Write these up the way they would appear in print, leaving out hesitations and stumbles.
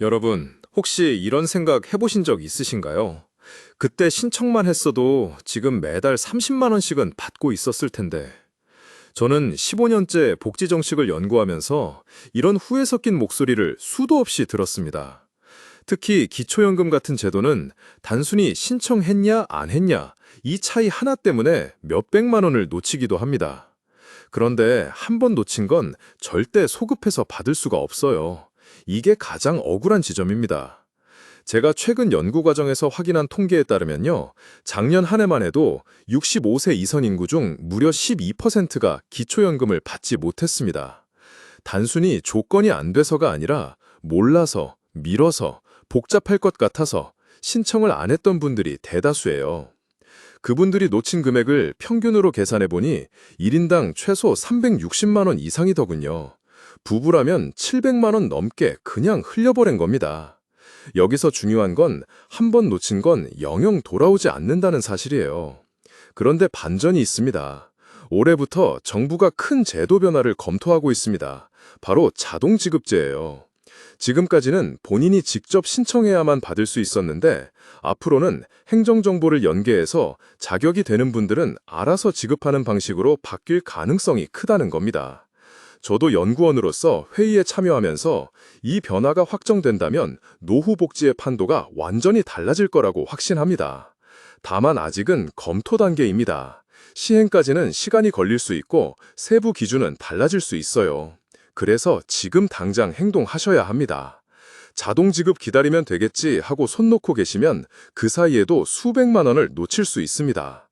여러분, 혹시 이런 생각 해보신 적 있으신가요? 그때 신청만 했어도 지금 매달 30만 원씩은 받고 있었을 텐데. 저는 15년째 복지 정책을 연구하면서 이런 후회 섞인 목소리를 수도 없이 들었습니다. 특히 기초연금 같은 제도는 단순히 신청했냐 안 했냐 이 차이 하나 때문에 몇백만 원을 놓치기도 합니다. 그런데 한 번 놓친 건 절대 소급해서 받을 수가 없어요. 이게 가장 억울한 지점입니다. 제가 최근 연구 과정에서 확인한 통계에 따르면요, 작년 한 해만 해도 65세 이상 인구 중 무려 12%가 기초연금을 받지 못했습니다. 단순히 조건이 안 돼서가 아니라 몰라서, 미뤄서, 복잡할 것 같아서 신청을 안 했던 분들이 대다수예요. 그분들이 놓친 금액을 평균으로 계산해보니 1인당 최소 360만 원 이상이더군요. 부부라면 700만 원 넘게 그냥 흘려버린 겁니다. 여기서 중요한 건 한 번 놓친 건 영영 돌아오지 않는다는 사실이에요. 그런데 반전이 있습니다. 올해부터 정부가 큰 제도 변화를 검토하고 있습니다. 바로 자동지급제예요. 지금까지는 본인이 직접 신청해야만 받을 수 있었는데 앞으로는 행정정보를 연계해서 자격이 되는 분들은 알아서 지급하는 방식으로 바뀔 가능성이 크다는 겁니다. 저도 연구원으로서 회의에 참여하면서 이 변화가 확정된다면 노후 복지의 판도가 완전히 달라질 거라고 확신합니다. 다만 아직은 검토 단계입니다. 시행까지는 시간이 걸릴 수 있고 세부 기준은 달라질 수 있어요. 그래서 지금 당장 행동하셔야 합니다. 자동 지급 기다리면 되겠지 하고 손 놓고 계시면 그 사이에도 수백만 원을 놓칠 수 있습니다.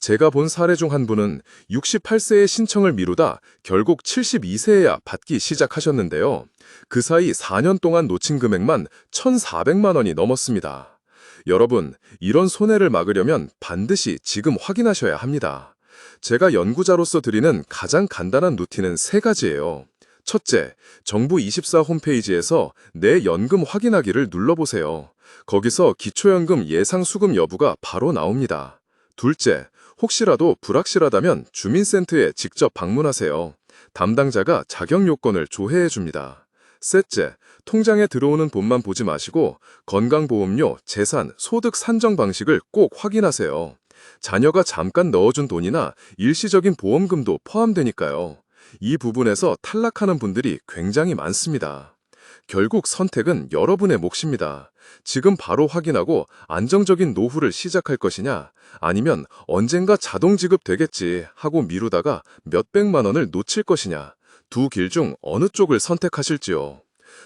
제가 본 사례 중 한 분은 68세에 신청을 미루다 결국 72세에야 받기 시작하셨는데요. 그 사이 4년 동안 놓친 금액만 1,400만 원이 넘었습니다. 여러분, 이런 손해를 막으려면 반드시 지금 확인하셔야 합니다. 제가 연구자로서 드리는 가장 간단한 루틴은 세 가지예요. 첫째, 정부24 홈페이지에서 내 연금 확인하기를 눌러보세요. 거기서 기초연금 예상 수급 여부가 바로 나옵니다. 둘째, 혹시라도 불확실하다면 주민센터에 직접 방문하세요. 담당자가 자격 요건을 조회해 줍니다. 셋째, 통장에 들어오는 돈만 보지 마시고 건강보험료, 재산, 소득 산정 방식을 꼭 확인하세요. 자녀가 잠깐 넣어준 돈이나 일시적인 보험금도 포함되니까요. 이 부분에서 탈락하는 분들이 굉장히 많습니다. 결국 선택은 여러분의 몫입니다. 지금 바로 확인하고 안정적인 노후를 시작할 것이냐, 아니면 언젠가 자동 지급되겠지 하고 미루다가 몇백만 원을 놓칠 것이냐, 두 길 중 어느 쪽을 선택하실지요.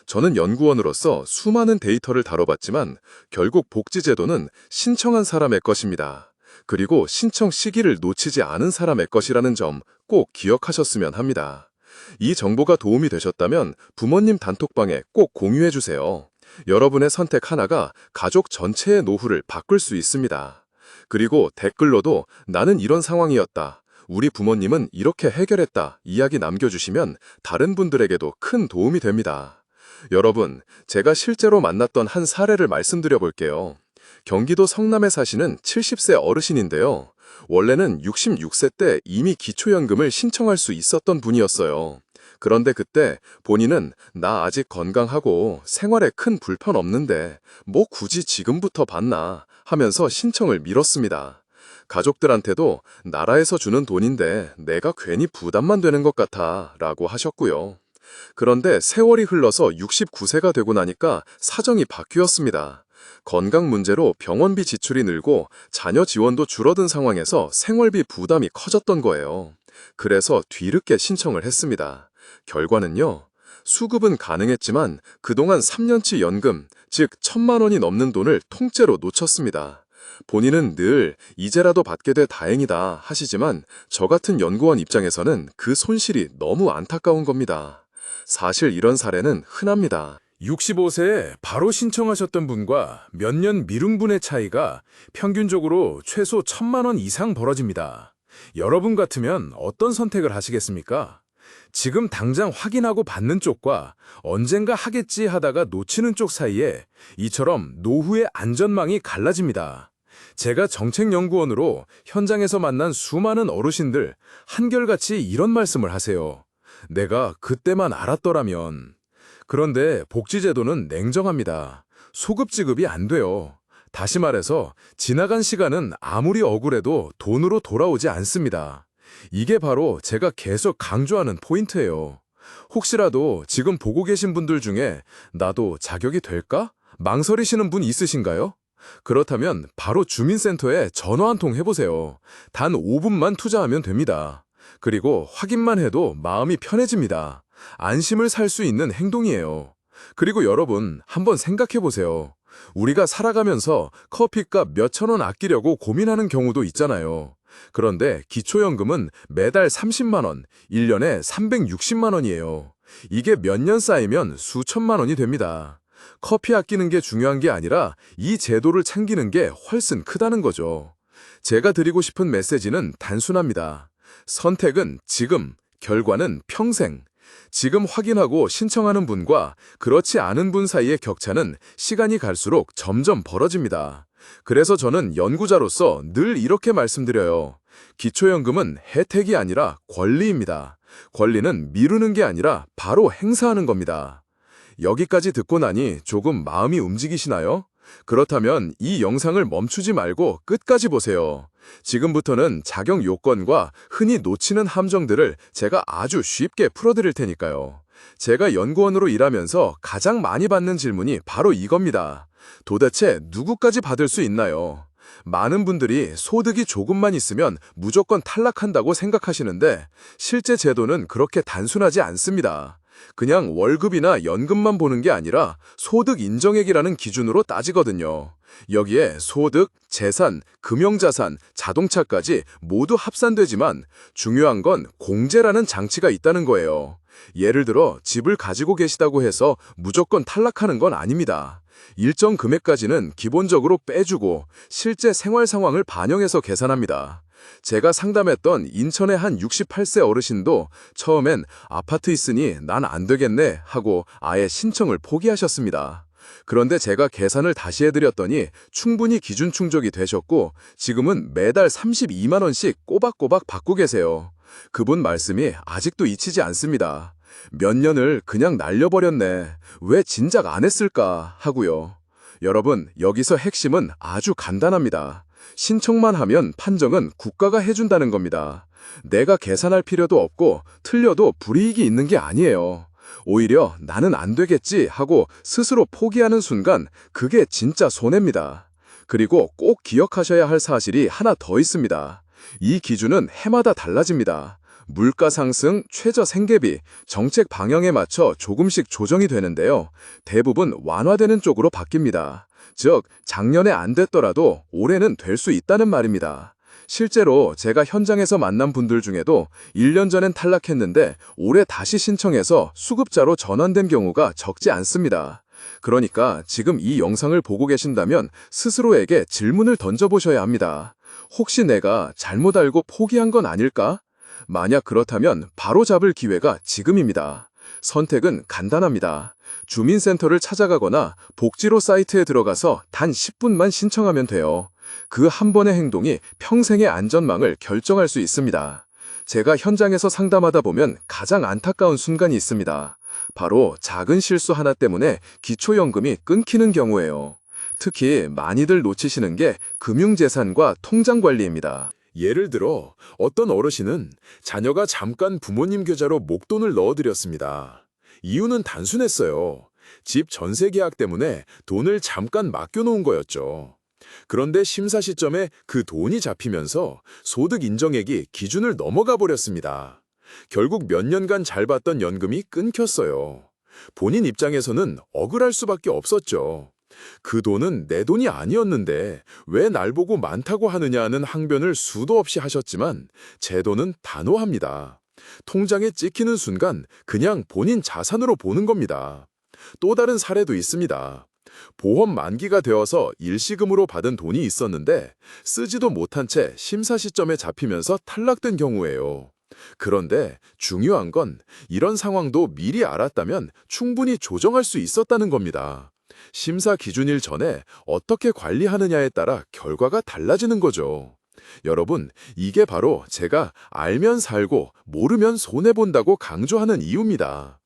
저는 연구원으로서 수많은 데이터를 다뤄봤지만 결국 복지제도는 신청한 사람의 것입니다. 그리고 신청 시기를 놓치지 않은 사람의 것이라는 점 꼭 기억하셨으면 합니다. 이 정보가 도움이 되셨다면 부모님 단톡방에 꼭 공유해 주세요. 여러분의 선택 하나가 가족 전체의 노후를 바꿀 수 있습니다. 그리고 댓글로도 나는 이런 상황이었다, 우리 부모님은 이렇게 해결했다 이야기 남겨주시면 다른 분들에게도 큰 도움이 됩니다. 여러분, 제가 실제로 만났던 한 사례를 말씀드려 볼게요. 경기도 성남에 사시는 70세 어르신인데요. 원래는 66세 때 이미 기초연금을 신청할 수 있었던 분이었어요. 그런데 그때 본인은 나 아직 건강하고 생활에 큰 불편 없는데 뭐 굳이 지금부터 받나 하면서 신청을 미뤘습니다. 가족들한테도 나라에서 주는 돈인데 내가 괜히 부담만 되는 것 같아 라고 하셨고요. 그런데 세월이 흘러서 69세가 되고 나니까 사정이 바뀌었습니다. 건강 문제로 병원비 지출이 늘고 자녀 지원도 줄어든 상황에서 생활비 부담이 커졌던 거예요. 그래서 뒤늦게 신청을 했습니다. 결과는요, 수급은 가능했지만 그동안 3년치 연금, 즉 1,000만 원이 넘는 돈을 통째로 놓쳤습니다. 본인은 늘 이제라도 받게 돼 다행이다 하시지만 저 같은 연구원 입장에서는 그 손실이 너무 안타까운 겁니다. 사실 이런 사례는 흔합니다. 65세에 바로 신청하셨던 분과 몇 년 미룬 분의 차이가 평균적으로 최소 1,000만 원 이상 벌어집니다. 여러분 같으면 어떤 선택을 하시겠습니까? 지금 당장 확인하고 받는 쪽과 언젠가 하겠지 하다가 놓치는 쪽 사이에 이처럼 노후의 안전망이 갈라집니다. 제가 정책연구원으로 현장에서 만난 수많은 어르신들 한결같이 이런 말씀을 하세요. 내가 그때만 알았더라면. 그런데 복지제도는 냉정합니다. 소급 지급이 안 돼요. 다시 말해서 지나간 시간은 아무리 억울해도 돈으로 돌아오지 않습니다. 이게 바로 제가 계속 강조하는 포인트예요. 혹시라도 지금 보고 계신 분들 중에 나도 자격이 될까? 망설이시는 분 있으신가요? 그렇다면 바로 주민센터에 전화 한 통 해보세요. 단 5분만 투자하면 됩니다. 그리고 확인만 해도 마음이 편해집니다. 안심을 살 수 있는 행동이에요. 그리고 여러분, 한번 생각해 보세요. 우리가 살아가면서 커피값 몇천 원 아끼려고 고민하는 경우도 있잖아요. 그런데 기초연금은 매달 30만 원, 1년에 360만 원이에요. 이게 몇 년 쌓이면 수천만 원이 됩니다. 커피 아끼는 게 중요한 게 아니라 이 제도를 챙기는 게 훨씬 크다는 거죠. 제가 드리고 싶은 메시지는 단순합니다. 선택은 지금, 결과는 평생. 지금 확인하고 신청하는 분과 그렇지 않은 분 사이의 격차는 시간이 갈수록 점점 벌어집니다. 그래서 저는 연구자로서 늘 이렇게 말씀드려요. 기초연금은 혜택이 아니라 권리입니다. 권리는 미루는 게 아니라 바로 행사하는 겁니다. 여기까지 듣고 나니 조금 마음이 움직이시나요? 그렇다면 이 영상을 멈추지 말고 끝까지 보세요. 지금부터는 자격 요건과 흔히 놓치는 함정들을 제가 아주 쉽게 풀어드릴 테니까요. 제가 연구원으로 일하면서 가장 많이 받는 질문이 바로 이겁니다. 도대체 누구까지 받을 수 있나요? 많은 분들이 소득이 조금만 있으면 무조건 탈락한다고 생각하시는데 실제 제도는 그렇게 단순하지 않습니다. 그냥 월급이나 연금만 보는 게 아니라 소득 인정액이라는 기준으로 따지거든요. 여기에 소득, 재산, 금융자산, 자동차까지 모두 합산되지만 중요한 건 공제라는 장치가 있다는 거예요. 예를 들어 집을 가지고 계시다고 해서 무조건 탈락하는 건 아닙니다. 일정 금액까지는 기본적으로 빼주고 실제 생활 상황을 반영해서 계산합니다. 제가 상담했던 인천의 한 68세 어르신도 처음엔 아파트 있으니 난 안 되겠네 하고 아예 신청을 포기하셨습니다. 그런데 제가 계산을 다시 해드렸더니 충분히 기준 충족이 되셨고 지금은 매달 32만 원씩 꼬박꼬박 받고 계세요. 그분 말씀이 아직도 잊히지 않습니다. 몇 년을 그냥 날려버렸네. 왜 진작 안 했을까 하고요. 여러분, 여기서 핵심은 아주 간단합니다. 신청만 하면 판정은 국가가 해준다는 겁니다. 내가 계산할 필요도 없고 틀려도 불이익이 있는 게 아니에요. 오히려 나는 안 되겠지 하고 스스로 포기하는 순간 그게 진짜 손해입니다. 그리고 꼭 기억하셔야 할 사실이 하나 더 있습니다. 이 기준은 해마다 달라집니다. 물가 상승, 최저 생계비, 정책 방향에 맞춰 조금씩 조정이 되는데요. 대부분 완화되는 쪽으로 바뀝니다. 즉, 작년에 안 됐더라도 올해는 될 수 있다는 말입니다. 실제로 제가 현장에서 만난 분들 중에도 1년 전엔 탈락했는데 올해 다시 신청해서 수급자로 전환된 경우가 적지 않습니다. 그러니까 지금 이 영상을 보고 계신다면 스스로에게 질문을 던져보셔야 합니다. 혹시 내가 잘못 알고 포기한 건 아닐까? 만약 그렇다면 바로 잡을 기회가 지금입니다. 선택은 간단합니다. 주민센터를 찾아가거나 복지로 사이트에 들어가서 단 10분만 신청하면 돼요. 그 한 번의 행동이 평생의 안전망을 결정할 수 있습니다. 제가 현장에서 상담하다 보면 가장 안타까운 순간이 있습니다. 바로 작은 실수 하나 때문에 기초연금이 끊기는 경우예요. 특히 많이들 놓치시는 게 금융재산과 통장관리입니다. 예를 들어 어떤 어르신은 자녀가 잠깐 부모님 계좌로 목돈을 넣어드렸습니다. 이유는 단순했어요. 집 전세 계약 때문에 돈을 잠깐 맡겨놓은 거였죠. 그런데 심사 시점에 그 돈이 잡히면서 소득 인정액이 기준을 넘어가 버렸습니다. 결국 몇 년간 잘 받던 연금이 끊겼어요. 본인 입장에서는 억울할 수밖에 없었죠. 그 돈은 내 돈이 아니었는데 왜 날 보고 많다고 하느냐는 항변을 수도 없이 하셨지만 제도는 단호합니다. 통장에 찍히는 순간 그냥 본인 자산으로 보는 겁니다. 또 다른 사례도 있습니다. 보험 만기가 되어서 일시금으로 받은 돈이 있었는데 쓰지도 못한 채 심사 시점에 잡히면서 탈락된 경우예요. 그런데 중요한 건 이런 상황도 미리 알았다면 충분히 조정할 수 있었다는 겁니다. 심사 기준일 전에 어떻게 관리하느냐에 따라 결과가 달라지는 거죠. 여러분, 이게 바로 제가 알면 살고 모르면 손해본다고 강조하는 이유입니다.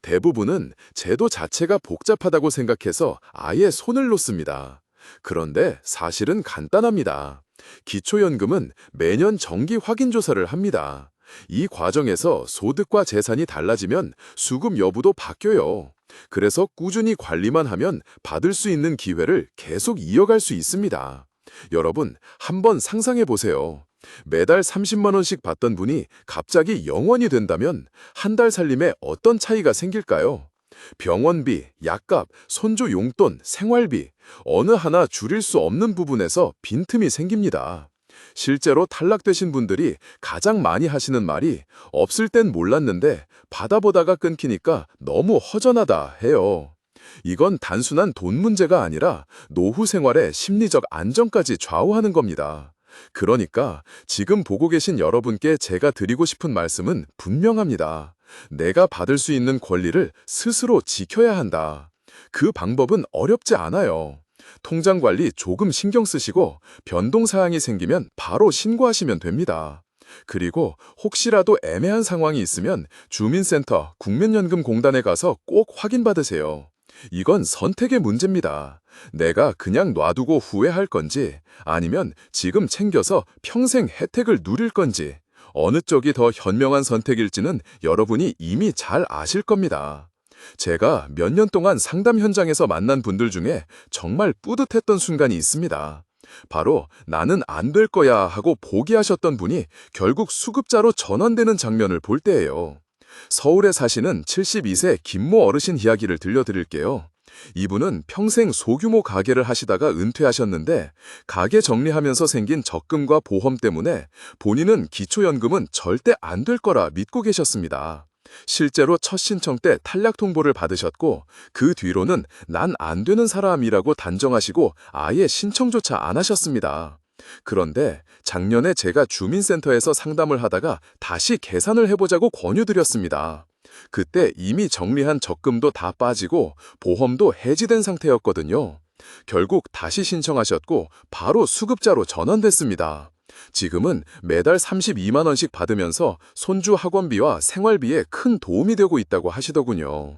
대부분은 제도 자체가 복잡하다고 생각해서 아예 손을 놓습니다. 그런데 사실은 간단합니다. 기초연금은 매년 정기 확인 조사를 합니다. 이 과정에서 소득과 재산이 달라지면 수급 여부도 바뀌어요. 그래서 꾸준히 관리만 하면 받을 수 있는 기회를 계속 이어갈 수 있습니다. 여러분, 한번 상상해 보세요. 매달 30만 원씩 받던 분이 갑자기 0원이 된다면 한 달 살림에 어떤 차이가 생길까요? 병원비, 약값, 손주 용돈, 생활비, 어느 하나 줄일 수 없는 부분에서 빈틈이 생깁니다. 실제로 탈락되신 분들이 가장 많이 하시는 말이 없을 땐 몰랐는데 받아보다가 끊기니까 너무 허전하다 해요. 이건 단순한 돈 문제가 아니라 노후 생활의 심리적 안정까지 좌우하는 겁니다. 그러니까 지금 보고 계신 여러분께 제가 드리고 싶은 말씀은 분명합니다. 내가 받을 수 있는 권리를 스스로 지켜야 한다. 그 방법은 어렵지 않아요. 통장 관리 조금 신경 쓰시고 변동 사항이 생기면 바로 신고하시면 됩니다. 그리고 혹시라도 애매한 상황이 있으면 주민센터, 국민연금공단에 가서 꼭 확인받으세요. 이건 선택의 문제입니다. 내가 그냥 놔두고 후회할 건지 아니면 지금 챙겨서 평생 혜택을 누릴 건지 어느 쪽이 더 현명한 선택일지는 여러분이 이미 잘 아실 겁니다. 제가 몇 년 동안 상담 현장에서 만난 분들 중에 정말 뿌듯했던 순간이 있습니다. 바로 나는 안 될 거야 하고 포기하셨던 분이 결국 수급자로 전환되는 장면을 볼 때예요. 서울에 사시는 72세 김모 어르신 이야기를 들려드릴게요. 이분은 평생 소규모 가게를 하시다가 은퇴하셨는데 가게 정리하면서 생긴 적금과 보험 때문에 본인은 기초연금은 절대 안 될 거라 믿고 계셨습니다. 실제로 첫 신청 때 탈락 통보를 받으셨고 그 뒤로는 난 안 되는 사람이라고 단정하시고 아예 신청조차 안 하셨습니다. 그런데 작년에 제가 주민센터에서 상담을 하다가 다시 계산을 해보자고 권유드렸습니다. 그때 이미 정리한 적금도 다 빠지고 보험도 해지된 상태였거든요. 결국 다시 신청하셨고 바로 수급자로 전환됐습니다. 지금은 매달 32만 원씩 받으면서 손주 학원비와 생활비에 큰 도움이 되고 있다고 하시더군요.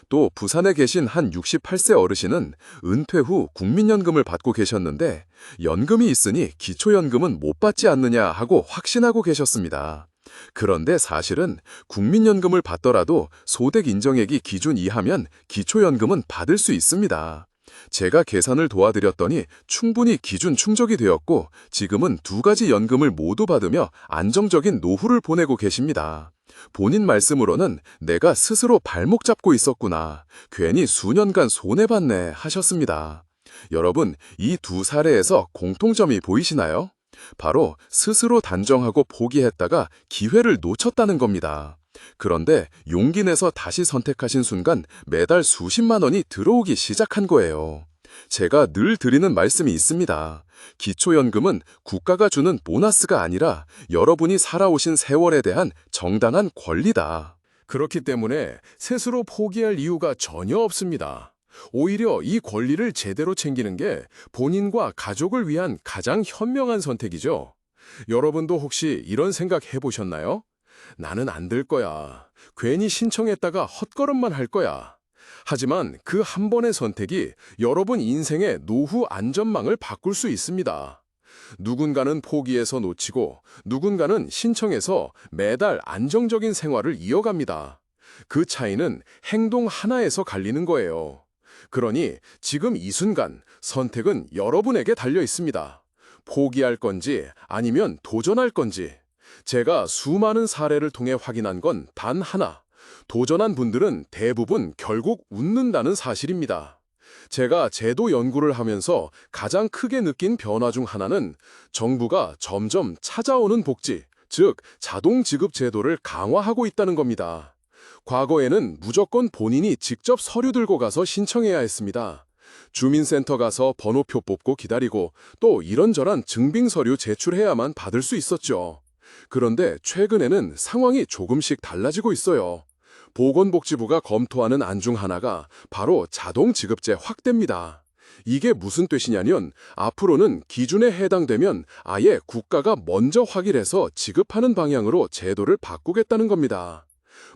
또 부산에 계신 한 68세 어르신은 은퇴 후 국민연금을 받고 계셨는데 연금이 있으니 기초연금은 못 받지 않느냐 하고 확신하고 계셨습니다. 그런데 사실은 국민연금을 받더라도 소득 인정액이 기준 이하면 기초연금은 받을 수 있습니다. 제가 계산을 도와드렸더니 충분히 기준 충족이 되었고 지금은 두 가지 연금을 모두 받으며 안정적인 노후를 보내고 계십니다. 본인 말씀으로는 내가 스스로 발목 잡고 있었구나. 괜히 수년간 손해봤네 하셨습니다. 여러분, 이 두 사례에서 공통점이 보이시나요? 바로 스스로 단정하고 포기했다가 기회를 놓쳤다는 겁니다. 그런데 용기 내서 다시 선택하신 순간 매달 수십만 원이 들어오기 시작한 거예요. 제가 늘 드리는 말씀이 있습니다. 기초연금은 국가가 주는 보너스가 아니라 여러분이 살아오신 세월에 대한 정당한 권리다. 그렇기 때문에 스스로 포기할 이유가 전혀 없습니다. 오히려 이 권리를 제대로 챙기는 게 본인과 가족을 위한 가장 현명한 선택이죠. 여러분도 혹시 이런 생각 해보셨나요? 나는 안 될 거야. 괜히 신청했다가 헛걸음만 할 거야. 하지만 그 한 번의 선택이 여러분 인생의 노후 안전망을 바꿀 수 있습니다. 누군가는 포기해서 놓치고 누군가는 신청해서 매달 안정적인 생활을 이어갑니다. 그 차이는 행동 하나에서 갈리는 거예요. 그러니 지금 이 순간 선택은 여러분에게 달려 있습니다. 포기할 건지 아니면 도전할 건지. 제가 수많은 사례를 통해 확인한 건 단 하나. 도전한 분들은 대부분 결국 웃는다는 사실입니다. 제가 제도 연구를 하면서 가장 크게 느낀 변화 중 하나는 정부가 점점 찾아오는 복지, 즉 자동 지급 제도를 강화하고 있다는 겁니다. 과거에는 무조건 본인이 직접 서류 들고 가서 신청해야 했습니다. 주민센터 가서 번호표 뽑고 기다리고 또 이런저런 증빙 서류 제출해야만 받을 수 있었죠. 그런데 최근에는 상황이 조금씩 달라지고 있어요. 보건복지부가 검토하는 안 중 하나가 바로 자동지급제 확대입니다. 이게 무슨 뜻이냐면 앞으로는 기준에 해당되면 아예 국가가 먼저 확인해서 지급하는 방향으로 제도를 바꾸겠다는 겁니다.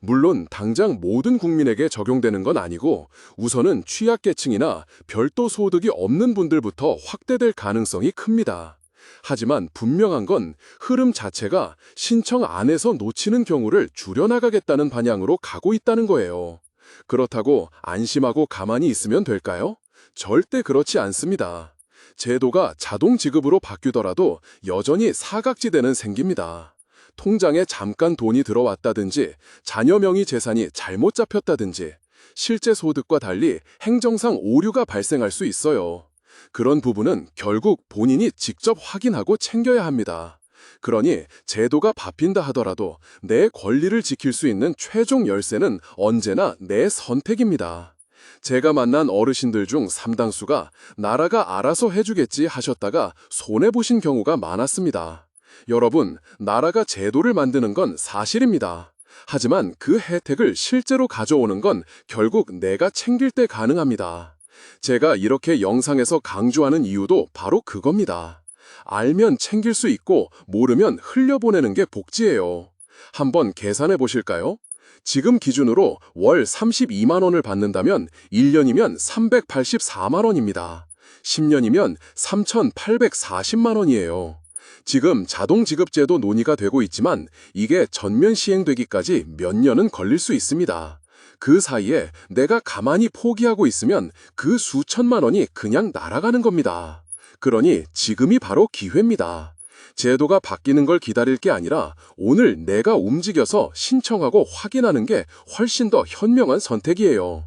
물론 당장 모든 국민에게 적용되는 건 아니고 우선은 취약계층이나 별도 소득이 없는 분들부터 확대될 가능성이 큽니다. 하지만 분명한 건 흐름 자체가 신청 안에서 놓치는 경우를 줄여나가겠다는 방향으로 가고 있다는 거예요. 그렇다고 안심하고 가만히 있으면 될까요? 절대 그렇지 않습니다. 제도가 자동 지급으로 바뀌더라도 여전히 사각지대는 생깁니다. 통장에 잠깐 돈이 들어왔다든지 자녀 명의 재산이 잘못 잡혔다든지 실제 소득과 달리 행정상 오류가 발생할 수 있어요. 그런 부분은 결국 본인이 직접 확인하고 챙겨야 합니다. 그러니 제도가 바뀐다 하더라도 내 권리를 지킬 수 있는 최종 열쇠는 언제나 내 선택입니다. 제가 만난 어르신들 중 상당수가 나라가 알아서 해주겠지 하셨다가 손해보신 경우가 많았습니다. 여러분, 나라가 제도를 만드는 건 사실입니다. 하지만 그 혜택을 실제로 가져오는 건 결국 내가 챙길 때 가능합니다. 제가 이렇게 영상에서 강조하는 이유도 바로 그겁니다. 알면 챙길 수 있고 모르면 흘려보내는 게 복지예요. 한번 계산해 보실까요? 지금 기준으로 월 32만 원을 받는다면 1년이면 384만 원입니다. 10년이면 3,840만 원이에요. 지금 자동지급제도 논의가 되고 있지만 이게 전면 시행되기까지 몇 년은 걸릴 수 있습니다. 그 사이에 내가 가만히 포기하고 있으면 그 수천만 원이 그냥 날아가는 겁니다. 그러니 지금이 바로 기회입니다. 제도가 바뀌는 걸 기다릴 게 아니라 오늘 내가 움직여서 신청하고 확인하는 게 훨씬 더 현명한 선택이에요.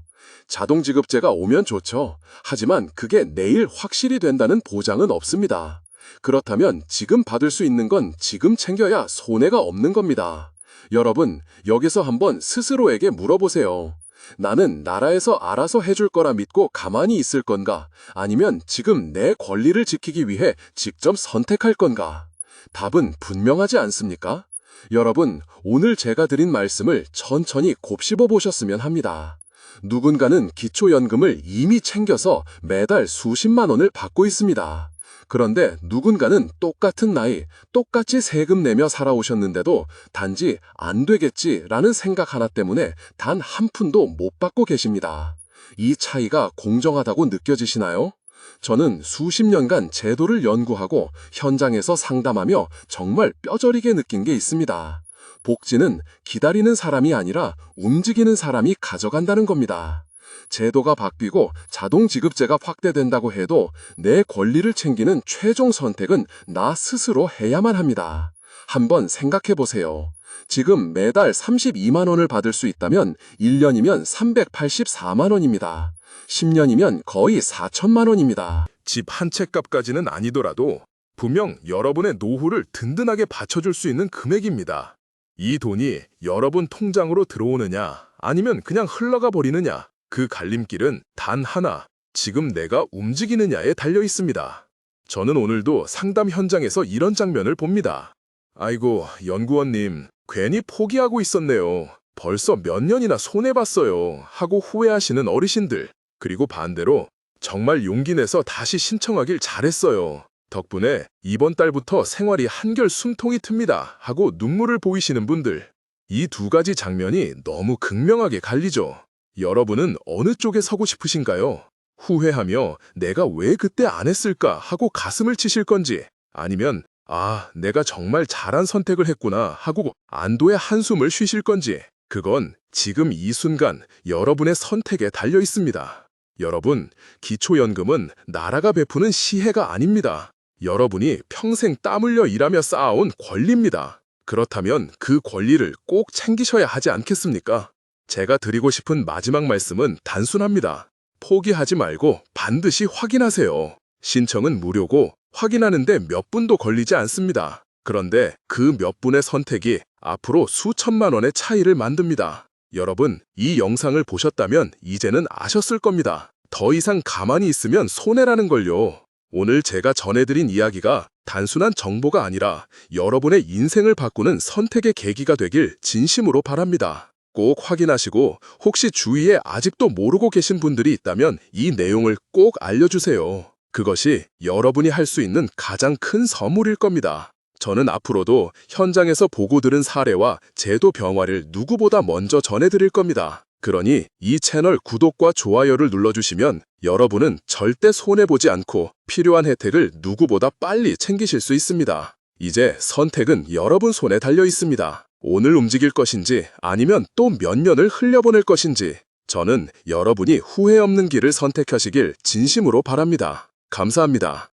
자동지급제가 오면 좋죠. 하지만 그게 내일 확실히 된다는 보장은 없습니다. 그렇다면 지금 받을 수 있는 건 지금 챙겨야 손해가 없는 겁니다. 여러분, 여기서 한번 스스로에게 물어보세요. 나는 나라에서 알아서 해줄 거라 믿고 가만히 있을 건가? 아니면 지금 내 권리를 지키기 위해 직접 선택할 건가? 답은 분명하지 않습니까? 여러분, 오늘 제가 드린 말씀을 천천히 곱씹어 보셨으면 합니다. 누군가는 기초연금을 이미 챙겨서 매달 수십만 원을 받고 있습니다. 그런데 누군가는 똑같은 나이, 똑같이 세금 내며 살아오셨는데도 단지 안 되겠지라는 생각 하나 때문에 단 한 푼도 못 받고 계십니다. 이 차이가 공정하다고 느껴지시나요? 저는 수십 년간 제도를 연구하고 현장에서 상담하며 정말 뼈저리게 느낀 게 있습니다. 복지는 기다리는 사람이 아니라 움직이는 사람이 가져간다는 겁니다. 제도가 바뀌고 자동지급제가 확대된다고 해도 내 권리를 챙기는 최종 선택은 나 스스로 해야만 합니다. 한번 생각해 보세요. 지금 매달 32만 원을 받을 수 있다면 1년이면 384만 원입니다. 10년이면 거의 4천만 원입니다. 집 한 채 값까지는 아니더라도 분명 여러분의 노후를 든든하게 받쳐줄 수 있는 금액입니다. 이 돈이 여러분 통장으로 들어오느냐 아니면 그냥 흘러가 버리느냐, 그 갈림길은 단 하나, 지금 내가 움직이느냐에 달려 있습니다. 저는 오늘도 상담 현장에서 이런 장면을 봅니다. 아이고, 연구원님, 괜히 포기하고 있었네요. 벌써 몇 년이나 손해봤어요. 하고 후회하시는 어르신들. 그리고 반대로 정말 용기 내서 다시 신청하길 잘했어요. 덕분에 이번 달부터 생활이 한결 숨통이 틉니다. 하고 눈물을 보이시는 분들. 이 두 가지 장면이 너무 극명하게 갈리죠. 여러분은 어느 쪽에 서고 싶으신가요? 후회하며 내가 왜 그때 안 했을까 하고 가슴을 치실 건지, 아니면 내가 정말 잘한 선택을 했구나 하고 안도의 한숨을 쉬실 건지, 그건 지금 이 순간 여러분의 선택에 달려 있습니다. 여러분, 기초연금은 나라가 베푸는 시혜가 아닙니다. 여러분이 평생 땀 흘려 일하며 쌓아온 권리입니다. 그렇다면 그 권리를 꼭 챙기셔야 하지 않겠습니까? 제가 드리고 싶은 마지막 말씀은 단순합니다. 포기하지 말고 반드시 확인하세요. 신청은 무료고 확인하는데 몇 분도 걸리지 않습니다. 그런데 그 몇 분의 선택이 앞으로 수천만 원의 차이를 만듭니다. 여러분, 이 영상을 보셨다면 이제는 아셨을 겁니다. 더 이상 가만히 있으면 손해라는 걸요. 오늘 제가 전해드린 이야기가 단순한 정보가 아니라 여러분의 인생을 바꾸는 선택의 계기가 되길 진심으로 바랍니다. 꼭 확인하시고 혹시 주위에 아직도 모르고 계신 분들이 있다면 이 내용을 꼭 알려주세요. 그것이 여러분이 할 수 있는 가장 큰 선물일 겁니다. 저는 앞으로도 현장에서 보고 들은 사례와 제도 병화를 누구보다 먼저 전해드릴 겁니다. 그러니 이 채널 구독과 좋아요를 눌러주시면 여러분은 절대 손해보지 않고 필요한 혜택을 누구보다 빨리 챙기실 수 있습니다. 이제 선택은 여러분 손에 달려 있습니다. 오늘 움직일 것인지 아니면 또 몇 년을 흘려보낼 것인지 저는 여러분이 후회 없는 길을 선택하시길 진심으로 바랍니다. 감사합니다.